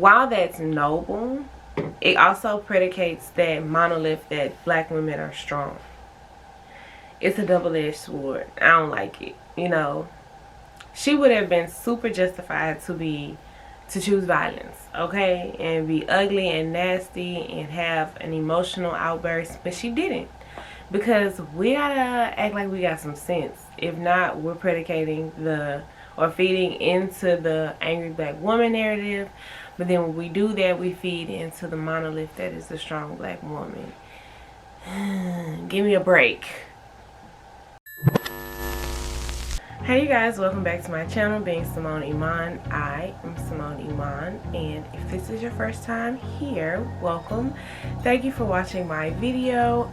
while that's noble, it also predicates that monolith that black women are strong. It's a double-edged sword. I don't like it. You know, she would have been super justified to choose violence, okay, and be ugly and nasty and have an emotional outburst, but she didn't, because we gotta act like we got some sense. If not, we're predicating or feeding into the angry black woman narrative. But then when we do that, we feed into the monolith that is the strong black woman. Give me a break. Hey you guys, welcome back to my channel, being Simone Iman. I am Simone Iman, and if this is your first time here, welcome. Thank you for watching my video.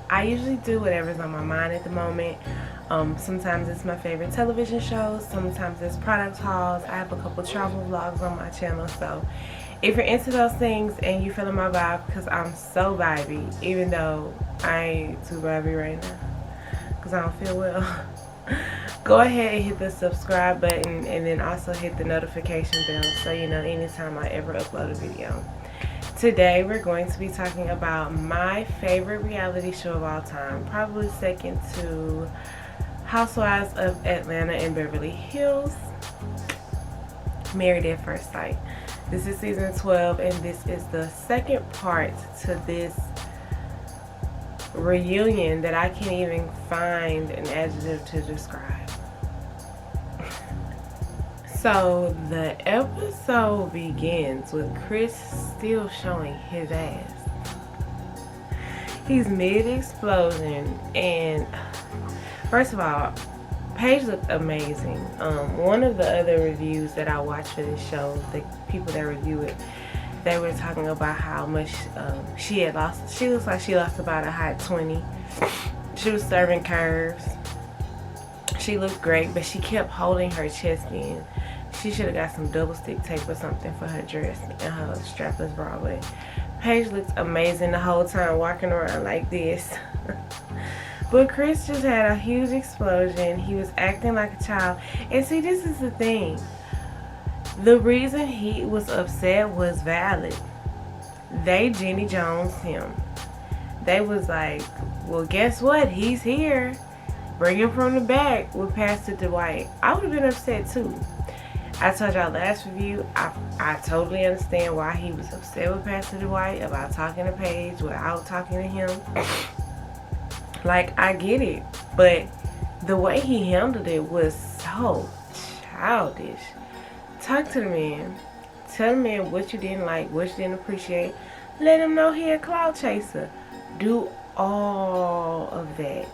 I usually do whatever's on my mind at the moment. Sometimes it's my favorite television shows, sometimes it's product hauls. I have a couple travel vlogs on my channel, so if you're into those things and you feeling my vibe, because I'm so vibey, even though I ain't too vibey right now because I don't feel well, go ahead and hit the subscribe button and then also hit the notification bell so you know anytime I ever upload a video. Today we're going to be talking about my favorite reality show of all time, probably second to Housewives of Atlanta and Beverly Hills, Married at First Sight. This is season 12 and this is the second part to this reunion that I can't even find an adjective to describe. So the episode begins with Chris still showing his ass. He's mid-explosion, and first of all, Paige looked amazing. One of the other reviews that I watched for this show, the people that review it, they were talking about how much she had lost. She looks like she lost about a hot 20. She was serving curves. She looked great, but she kept holding her chest in. She should have got some double stick tape or something for her dress and her strapless bra. But Paige looked amazing the whole time, walking around like this. But Chris just had a huge explosion. He was acting like a child. And see, this is the thing. The reason he was upset was valid. They Jenny Jones him. They was like, well, guess what? He's here. Bring him from the back with Pastor Dwight. I would have been upset too. I told y'all last review, I totally understand why he was upset with Pastor Dwight about talking to Paige without talking to him. Like, I get it. But the way he handled it was so childish. Talk to the man. Tell the man what you didn't like, what you didn't appreciate. Let him know he a clout chaser. Do all of that.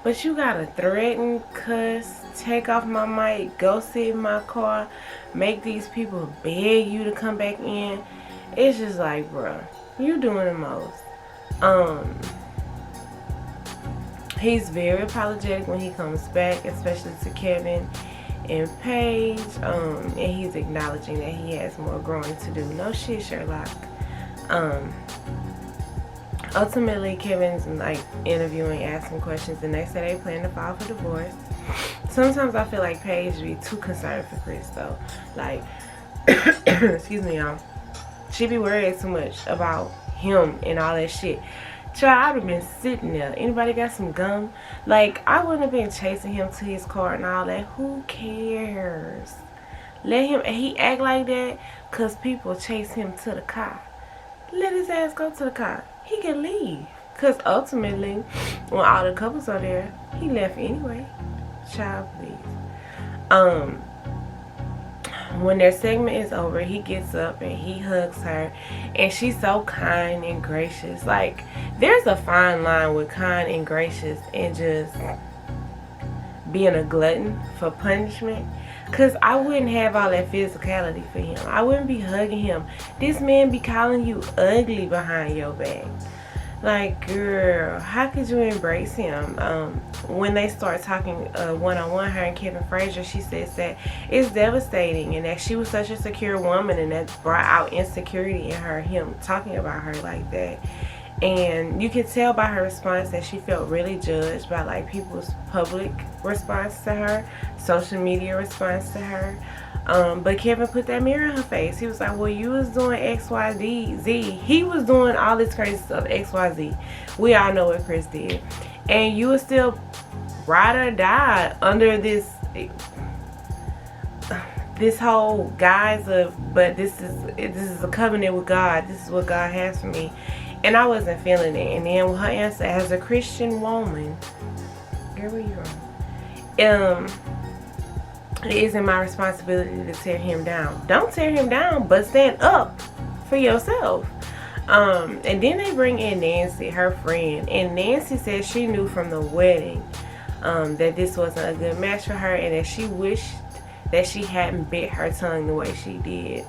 But you gotta threaten, cuss, take off my mic, go sit in my car, make these people beg you to come back in. It's just like, bruh, you doing the most. He's very apologetic when he comes back, especially to Kevin and Paige, and he's acknowledging that he has more growing to do. No shit, Sherlock. Ultimately, Kevin's like interviewing, asking questions. The next day they plan to file for divorce. Sometimes I feel like Paige be too concerned for Chris though. Like, excuse me, y'all. She be worried too much about him and all that shit. Child, I would have been sitting there. Anybody got some gum? Like, I wouldn't have been chasing him to his car and all that. Who cares? Let him, and he act like that because people chase him to the car. Let his ass go to the car. He can leave. Because ultimately, when all the couples are there, he left anyway. Child, please. When their segment is over, he gets up and he hugs her, and she's so kind and gracious. Like, there's a fine line with kind and gracious and just being a glutton for punishment. Because I wouldn't have all that physicality for him. I wouldn't be hugging him. This man be calling you ugly behind your back. Like, girl, how could you embrace him? When they start talking one-on-one, her and Kevin Frazier, she says that it's devastating and that she was such a secure woman and that brought out insecurity in her, him talking about her like that. And you could tell by her response that she felt really judged by like people's public response to her, social media response to her. But Kevin put that mirror in her face. He was like, well, you was doing XYZ. He was doing all this crazy stuff, XYZ. We all know what Chris did. And you was still ride or die under this whole guise of, but this is a covenant with God. This is what God has for me. And I wasn't feeling it. And then her answer, as a Christian woman, girl, where you from? It isn't my responsibility to tear him down. Don't tear him down, but stand up for yourself. And then they bring in Nancy, her friend. And Nancy said she knew from the wedding that this wasn't a good match for her, and that she wished that she hadn't bit her tongue the way she did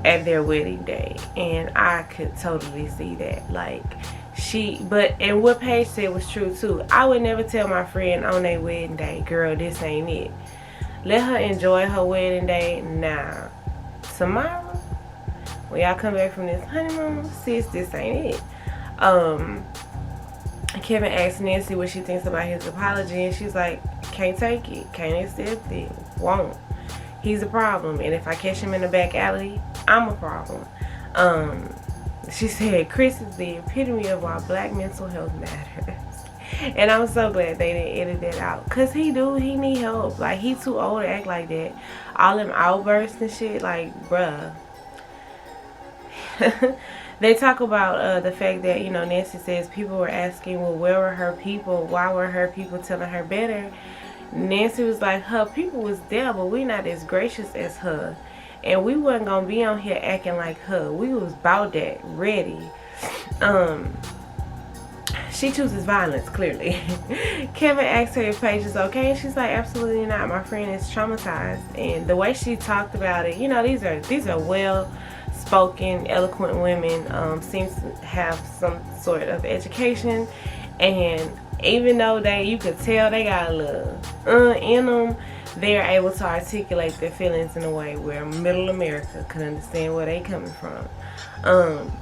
at their wedding day. And I could totally see that. Like, and what Paige said was true too. I would never tell my friend on their wedding day, girl, this ain't it. Let her enjoy her wedding day. Nah, tomorrow when y'all come back from this honeymoon, sis, this ain't it. Kevin asked Nancy what she thinks about his apology, and she's like, can't take it, can't accept it, won't. He's a problem, and if I catch him in the back alley, I'm a problem. She said Chris is the epitome of why black mental health matters. And I'm so glad they didn't edit that out, because he need help. Like, he too old to act like that. All them outbursts and shit, like, bruh. They talk about the fact that, you know, Nancy says people were asking, well, where were her people? Why were her people telling her better? Nancy was like, her people was there, but we not as gracious as her. And we wasn't going to be on here acting like her. We was about that, ready. She chooses violence, clearly. Kevin asked her if Paige is okay, and she's like, absolutely not. My friend is traumatized. And the way she talked about it, you know, these are well-spoken, eloquent women. Seems to have some sort of education. And even though you could tell they got a little in them, they're able to articulate their feelings in a way where middle America can understand where they coming from.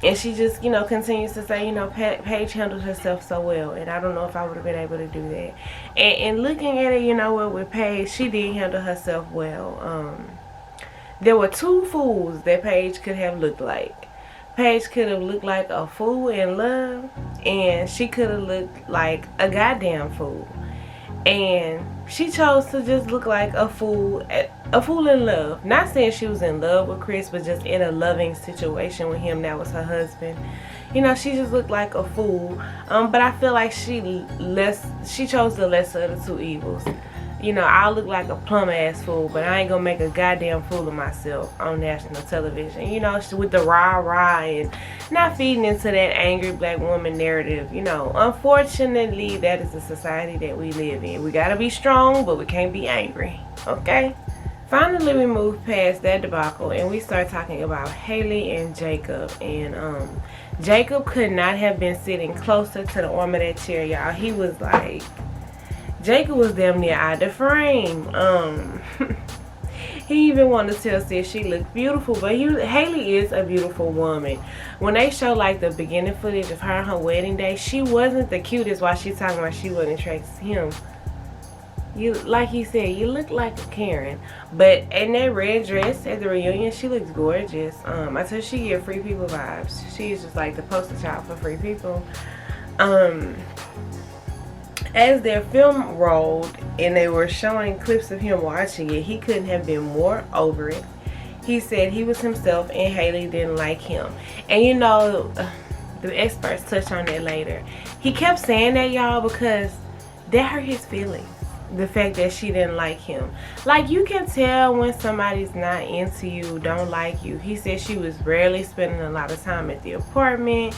And she just, you know, continues to say, you know, Paige handled herself so well, and I don't know if I would have been able to do that. And looking at it, you know what, with Paige, she did handle herself well. There were two fools that Paige could have looked like. Paige could have looked like a fool in love, and she could have looked like a goddamn fool. And she chose to just look like a fool in love. Not saying she was in love with Chris, but just in a loving situation with him that was her husband. You know, she just looked like a fool. But I feel like she chose the lesser of the two evils. You know, I look like a plum ass fool, but I ain't gonna make a goddamn fool of myself on national television. You know, with the rah-rah and not feeding into that angry black woman narrative. You know, unfortunately, that is the society that we live in. We gotta be strong, but we can't be angry, okay? Finally, we move past that debacle and we start talking about Haley and Jacob. And Jacob could not have been sitting closer to the arm of that chair, y'all. He was like, Jacob was damn near out of the frame. He even wanted to tell sis she looked beautiful, but Haley is a beautiful woman. When they show like the beginning footage of her on her wedding day, she wasn't the cutest while she talking about she wasn't attracted to him. You, like he said, you look like a Karen. But in that red dress at the reunion, she looks gorgeous. I told she get free people vibes. She's just like the poster child for free people. As their film rolled and they were showing clips of him watching it, he couldn't have been more over it. He said he was himself and Haley didn't like him. And you know, the experts touch on that later. He kept saying that, y'all, because that hurt his feelings. The fact that she didn't like him. Like, you can tell when somebody's not into you, don't like you. He said she was rarely spending a lot of time at the apartment.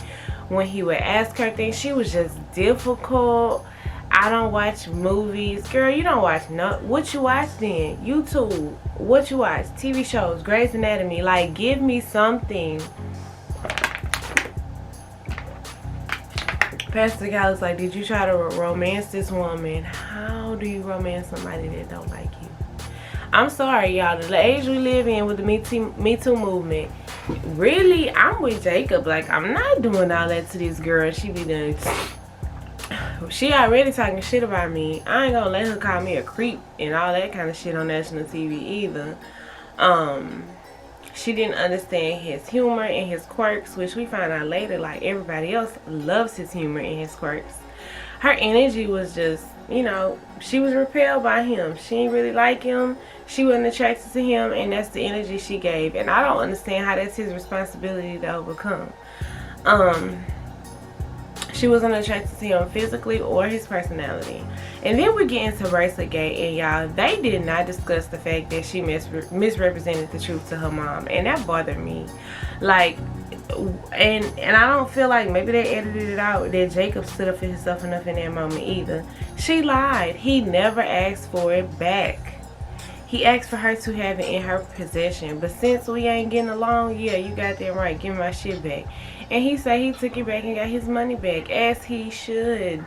When he would ask her things, she was just difficult. I don't watch movies. Girl, you don't watch what you watch then? YouTube. What you watch? TV shows, Grey's Anatomy. Like, give me something. Pastor Gallus like, did you try to romance this woman? How do you romance somebody that don't like you? I'm sorry, y'all. The age we live in with the Me Too movement, really, I'm with Jacob. Like, I'm not doing all that to this girl. She be done. She already talking shit about me. I ain't gonna let her call me a creep and all that kind of shit on national TV either. She didn't understand his humor and his quirks, which we find out later, like, everybody else loves his humor and his quirks. Her energy was just, you know, she was repelled by him. She didn't really like him. She wasn't attracted to him, and that's the energy she gave. And I don't understand how that's his responsibility to overcome. She wasn't attracted to him physically or his personality. And then we get into Braceletgate, and y'all, they did not discuss the fact that she misrepresented the truth to her mom, and that bothered me. Like, and I don't feel like maybe they edited it out that Jacob stood up for himself enough in that moment either. She lied. He never asked for it back. He asked for her to have it in her possession, but since we ain't getting along, yeah, you got that right, give me my shit back. And he said he took it back and got his money back, as he should.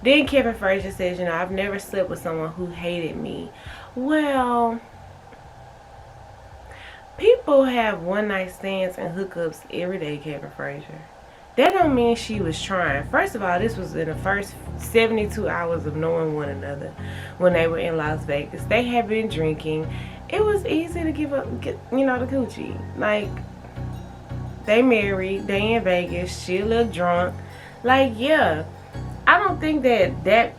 Then Kevin Frazier says, you know, I've never slept with someone who hated me. Well, people have one night stands and hookups every day, Kevin Frazier. That don't mean she was trying. First of all, this was in the first 72 hours of knowing one another when they were in Las Vegas. They had been drinking. It was easy to get you know, the coochie. Like, they married, they in Vegas, she a little drunk. Like, yeah, I don't think that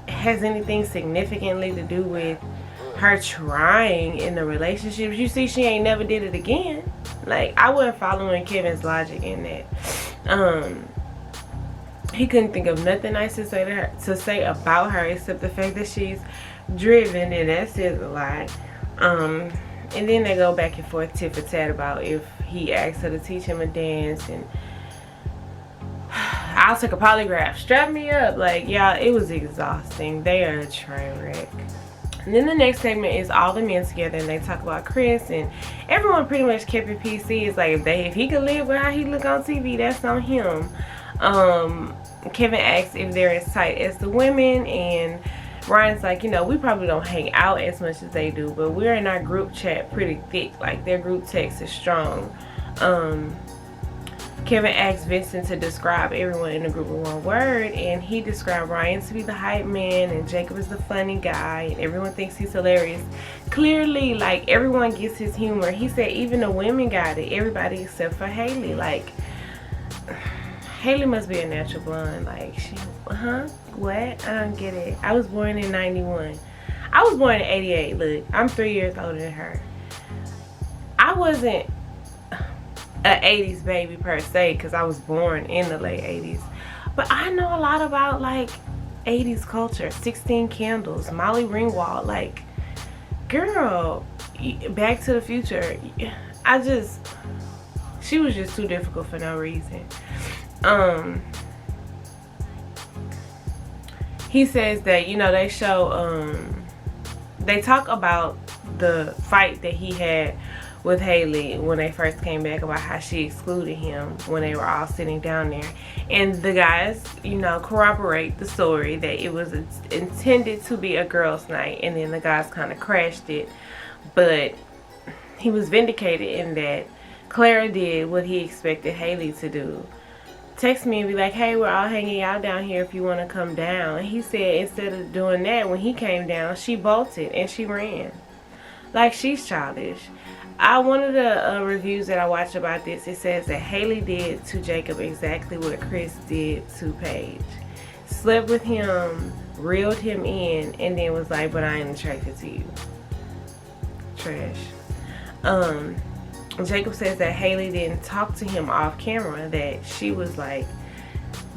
has anything significantly to do with her trying in the relationship. You see, she ain't never did it again. Like, I wasn't following Kevin's logic in that. He couldn't think of nothing nice to say about her except the fact that she's driven, and that says a lot. And then they go back and forth tit for tat about if he asked her to teach him a dance, and I'll take a polygraph, strap me up. Like, y'all, it was exhausting. They are a train wreck. And then the next segment is all the men together, and they talk about Chris, and everyone pretty much kept it PC. It's like, if he could live with how he look on TV, that's on him. Kevin asks if they're as tight as the women, and Ryan's like, you know, we probably don't hang out as much as they do, but we're in our group chat pretty thick. Like, their group text is strong. Kevin asked Vincent to describe everyone in the group in one word, and he described Ryan to be the hype man, and Jacob is the funny guy, and everyone thinks he's hilarious. Clearly, like, everyone gets his humor. He said even the women got it, everybody except for Haley. Like, Haley must be a natural blonde. Like, she, what? I don't get it. I was born in 91. I was born in 88. Look, I'm 3 years older than her. I wasn't an 80s baby per se, because I was born in the late 80s, but I know a lot about, like, 80s culture. 16 Candles, Molly Ringwald. Like, girl, Back to the Future. She was just too difficult for no reason. He says that, you know, they show they talk about the fight that he had with Haley when they first came back, about how she excluded him when they were all sitting down there, and the guys, you know, corroborate the story that it was intended to be a girls' night, and then the guys kind of crashed it. But he was vindicated in that Clara did what he expected Haley to do. Text me and be like, hey, we're all hanging out down here if you want to come down. And he said instead of doing that, when he came down, she bolted and she ran. Like, she's childish. One of the reviews that I watched about this, it says that Haley did to Jacob exactly what Chris did to Paige. Slept with him, reeled him in, and then was like, but I ain't attracted to you. Trash. Jacob says that Haley didn't talk to him off camera, that she was like,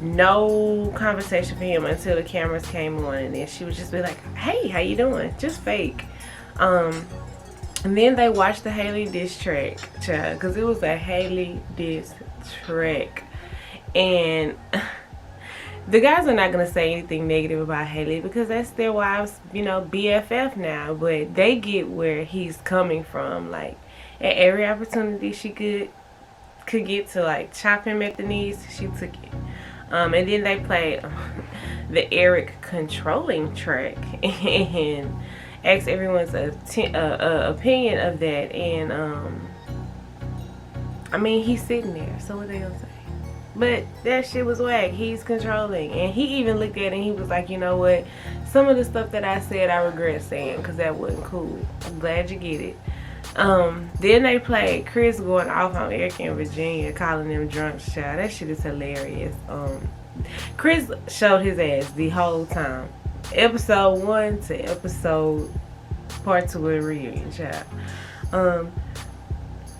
no conversation for him until the cameras came on, and then she would just be like, hey, how you doing? Just fake. And then they watched the Haley diss track, child, because it was a Haley diss track. And the guys are not going to say anything negative about Haley because that's their wives, you know, BFF now. But they get where he's coming from. Like, at every opportunity she could get to, like, chop him at the knees, she took it. And then they played the Eric controlling track and asked everyone's opinion of that. And I mean, he's sitting there, so what they gonna say? But that shit was whack. He's controlling. And he even looked at it and he was like, you know what? Some of the stuff that I said, I regret saying because that wasn't cool. I'm glad you get it. Then they played Chris going off on Eric and Virginia, calling them drunks, child. That shit is hilarious. Chris showed his ass the whole time. Episode 1 to episode part 2 of the reunion, child.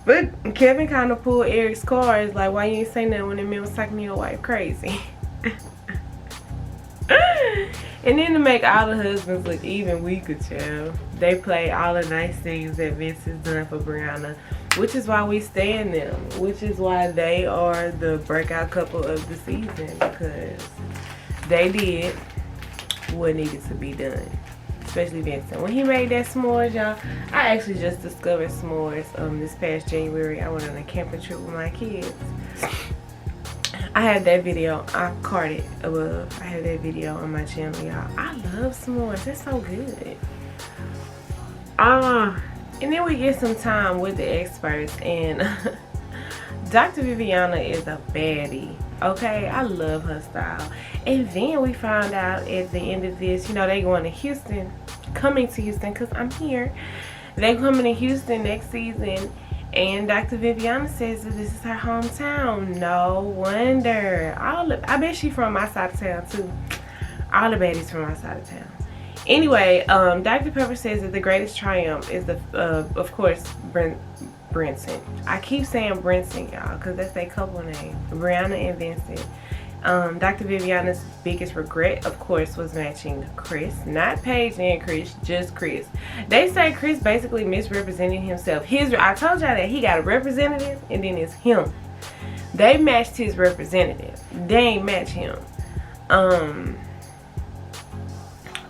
But Kevin kind of pulled Eric's card. It's like, why you ain't say nothing when the man was talking to your wife crazy? And then to make all the husbands look even weaker, child, they play all the nice things that Vince has done for Brianna, which is why we stand them, which is why they are the breakout couple of the season, because they did what needed to be done. Especially Vincent. When he made that s'mores, y'all, I actually just discovered s'mores this past January. I went on a camping trip with my kids. I had that video, I carded above. I had that video on my channel, y'all. I love s'mores. That's so good. And then we get some time with the experts, and Dr. Viviana is a baddie. Okay, I love her style. And then we found out at the end of this, you know, they going to Houston, coming to Houston, because I'm here. They coming to Houston next season, and Dr. Viviana says that this is her hometown. No wonder. I bet she's from my side of town too. All the baddies from my side of town. Anyway, Dr. Pepper says that the greatest triumph is the, of course, Brinson. I keep saying Brinson, y'all, because that's their couple name. Brianna and Vincent. Dr. Viviana's biggest regret, of course, was matching Chris. Not Paige and Chris, just Chris. They say Chris basically misrepresented himself. I told y'all that he got a representative and then it's him. They matched his representative. They ain't match him.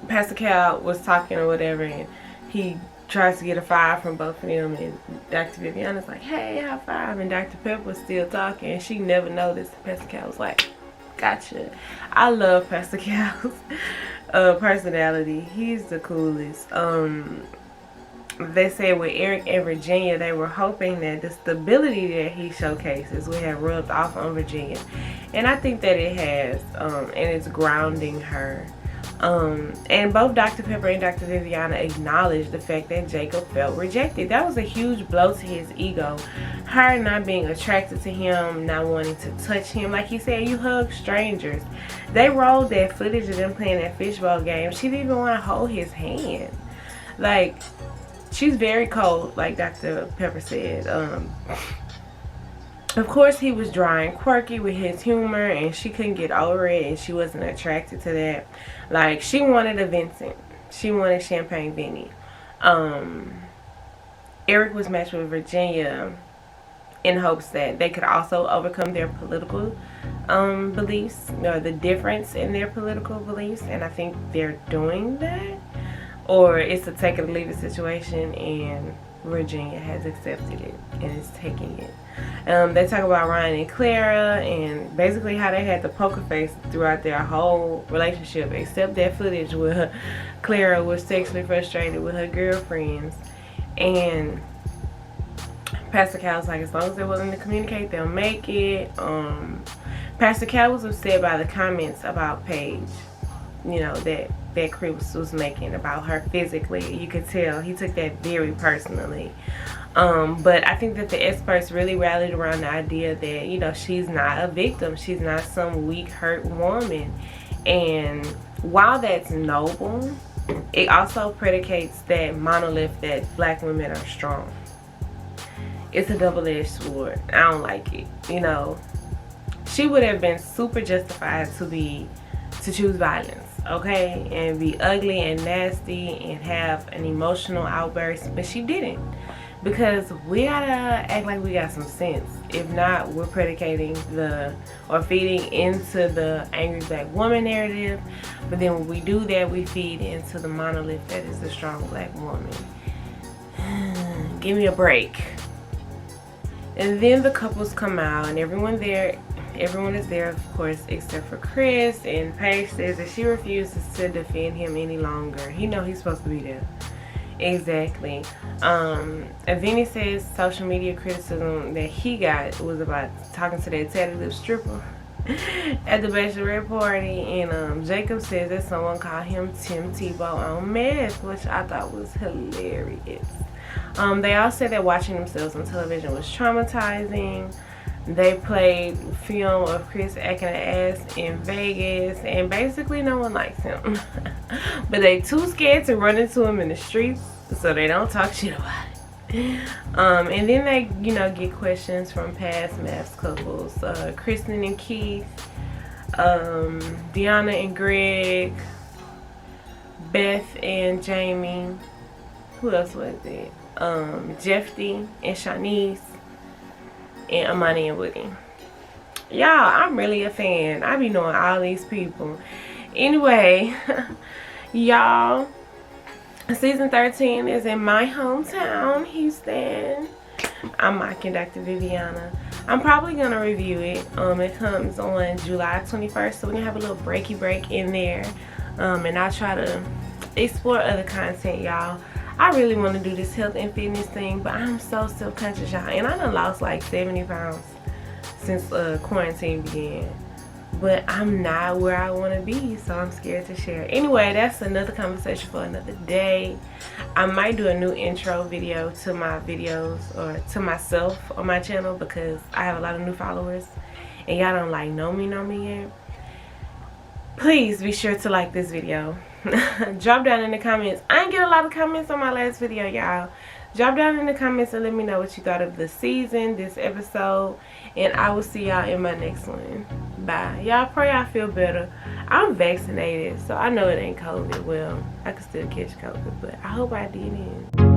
Pastor Cal was talking or whatever, and he tries to get a 5 from both of them, and Dr. Viviana's like, hey, high five, and Dr. Pepper was still talking, and she never noticed. Pastor Cal was like, gotcha. I love Pastor Cal's personality. He's the coolest. They said with Eric and Virginia, they were hoping that the stability that he showcases would have rubbed off on Virginia, and I think that it has, and it's grounding her. And both Dr. Pepper and Dr. Viviana acknowledged the fact that Jacob felt rejected. That was a huge blow to his ego. Her not being attracted to him, not wanting to touch him. Like he said, you hug strangers. They rolled that footage of them playing that fishbowl game. She didn't even want to hold his hand. Like, she's very cold, like Dr. Pepper said. Of course, he was dry and quirky with his humor, and she couldn't get over it, and she wasn't attracted to that. Like, she wanted a Vincent. She wanted Champagne Vinny. Eric was matched with Virginia in hopes that they could also overcome their political beliefs, or the difference in their political beliefs, and I think they're doing that. Or it's a take it or leave it situation, and Virginia has accepted it and is taking it. They talk about Ryan and Clara, and basically how they had the poker face throughout their whole relationship, except that footage where Clara was sexually frustrated with her girlfriends. And Pastor Cal's like, as long as they're willing to communicate, they'll make it. Pastor Cal was upset by the comments about Paige, you know, that Chris was making about her physically. You could tell he took that very personally. But I think that the experts really rallied around the idea that, you know, she's not a victim. She's not some weak, hurt woman. And while that's noble, it also predicates that monolith that black women are strong. It's a double-edged sword. I don't like it. You know, she would have been super justified to choose violence, okay, and be ugly and nasty and have an emotional outburst, but she didn't, because we gotta act like we got some sense. If not, we're predicating or feeding into the angry black woman narrative, but then when we do that, we feed into the monolith that is the strong black woman. Give me a break. And then the couples come out, and everyone is there, of course, except for Chris. And Paige says that she refuses to defend him any longer. He knows he's supposed to be there. Exactly. And Vinny says social media criticism that he got was about talking to that tatted lip stripper at the bachelorette party, and Jacob says that someone called him Tim Tebow on meth, which I thought was hilarious. They all said that watching themselves on television was traumatizing. They played film of Chris acting an ass in Vegas, and basically no one likes him. But they too scared to run into him in the streets, so they don't talk shit about it. And then they, get questions from past maths couples, Kristen and Keith, Deanna and Greg, Beth and Jamie. Who else was it? Jeffy and Shanice, and Amani and Woody. Y'all, I'm really a fan. I be knowing all these people. Anyway, y'all, season 13 is in my hometown, Houston. I'm mocking Dr. Viviana. I'm probably gonna review it. It comes on July 21st, so we're gonna have a little breaky break in there. And I'll try to explore other content, y'all. I really want to do this health and fitness thing, but I'm so self-conscious, y'all. And I done lost like 70 pounds since quarantine began. But I'm not where I want to be, so I'm scared to share. Anyway, that's another conversation for another day. I might do a new intro video to my videos, or to myself on my channel, because I have a lot of new followers. And y'all don't like know me yet. Please be sure to like this video. Drop down in the comments. I didn't get a lot of comments on my last video, y'all. Drop down in the comments and let me know what you thought of the season, this episode, and I will see y'all in my next one. Bye. Y'all, pray I feel better. I'm vaccinated, so I know it ain't COVID. Well, I could still catch COVID, but I hope I didn't.